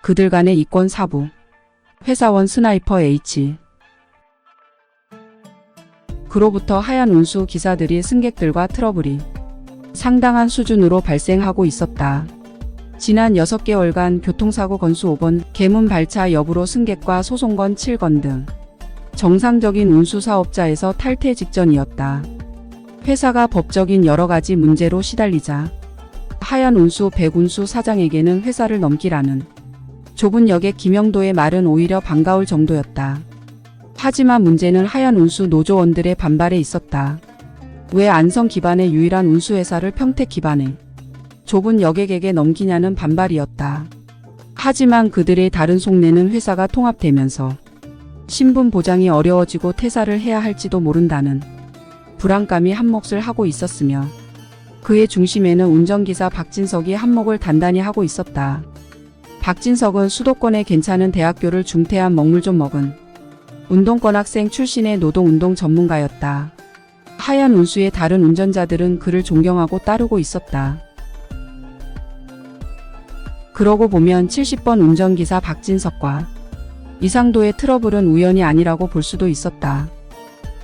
그들 간의 이권 사부. 회사원 스나이퍼 H. 그로부터 하얀 운수 기사들이 승객들과 트러블이 상당한 수준으로 발생하고 있었다. 지난 6개월간 교통사고 건수 5건, 개문 발차 여부로 승객과 소송건 7건 등 정상적인 운수 사업자에서 탈퇴 직전이었다. 회사가 법적인 여러가지 문제로 시달리자 하얀 운수 백운수 사장에게는 회사를 넘기라는 좁은 역의 김영도의 말은 오히려 반가울 정도였다. 하지만 문제는 하얀 운수 노조원들의 반발에 있었다. 왜 안성 기반의 유일한 운수회사를 평택 기반의 좁은 여객에게 넘기냐는 반발이었다. 하지만 그들의 다른 속내는 회사가 통합되면서 신분 보장이 어려워지고 퇴사를 해야 할지도 모른다는 불안감이 한몫을 하고 있었으며 그의 중심에는 운전기사 박진석이 한몫을 단단히 하고 있었다. 박진석은 수도권의 괜찮은 대학교를 중퇴한 먹물 좀 먹은 운동권 학생 출신의 노동운동 전문가였다. 하얀 운수의 다른 운전자들은 그를 존경하고 따르고 있었다. 그러고 보면 70번 운전기사 박진석과 이상도의 트러블은 우연이 아니라고 볼 수도 있었다.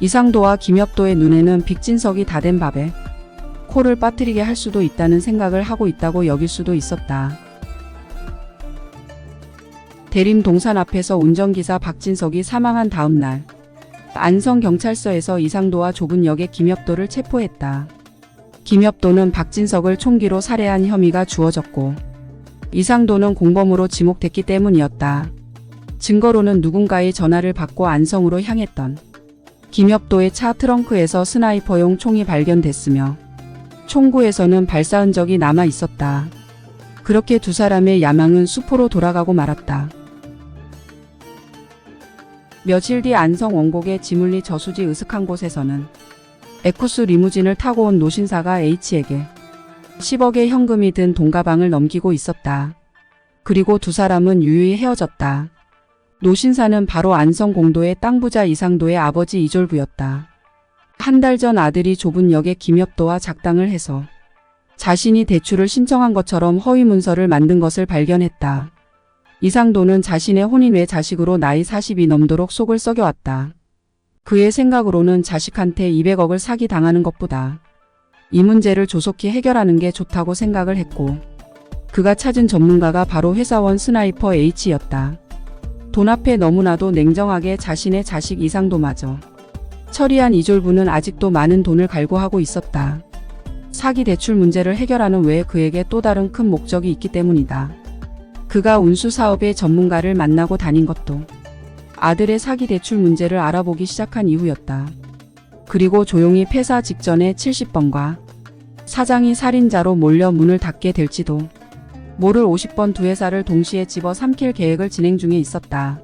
이상도와 김엽도의 눈에는 빅진석이 다 된 밥에 코를 빠뜨리게 할 수도 있다는 생각을 하고 있다고 여길 수도 있었다. 대림 동산 앞에서 운전기사 박진석이 사망한 다음 날 안성경찰서에서 이상도와 좁은 역의 김엽도를 체포했다. 김엽도는 박진석을 총기로 살해한 혐의가 주어졌고 이상도는 공범으로 지목됐기 때문이었다. 증거로는 누군가의 전화를 받고 안성으로 향했던 김엽도의 차 트렁크에서 스나이퍼용 총이 발견됐으며 총구에서는 발사 흔적이 남아 있었다. 그렇게 두 사람의 야망은 수포로 돌아가고 말았다. 며칠 뒤 안성 원곡의 지물리 저수지 으슥한 곳에서는 에쿠스 리무진을 타고 온 노신사가 H에게 10억의 현금이 든 돈가방을 넘기고 있었다. 그리고 두 사람은 유유히 헤어졌다. 노신사는 바로 안성 공도의 땅부자 이상도의 아버지 이졸부였다. 한 달 전 아들이 좁은 역의 김엽도와 작당을 해서 자신이 대출을 신청한 것처럼 허위 문서를 만든 것을 발견했다. 이상도는 자신의 혼인 외 자식으로 나이 40이 넘도록 속을 썩여왔다. 그의 생각으로는 자식한테 200억을 사기당하는 것보다 이 문제를 조속히 해결하는 게 좋다고 생각을 했고 그가 찾은 전문가가 바로 회사원 스나이퍼 H였다. 돈 앞에 너무나도 냉정하게 자신의 자식 이상도마저 처리한 이졸부는 아직도 많은 돈을 갈구하고 있었다. 사기 대출 문제를 해결하는 외에 그에게 또 다른 큰 목적이 있기 때문이다. 그가 운수사업의 전문가를 만나고 다닌 것도 아들의 사기 대출 문제를 알아보기 시작한 이후였다. 그리고 조용히 폐사 직전에 70번과 사장이 살인자로 몰려 문을 닫게 될지도 모를 50번 두 회사를 동시에 집어삼킬 계획을 진행 중에 있었다.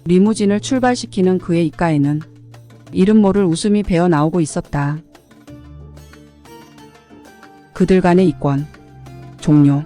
리무진을 출발시키는 그의 입가에는 이름 모를 웃음이 배어 나오고 있었다. 그들 간의 이권 종료.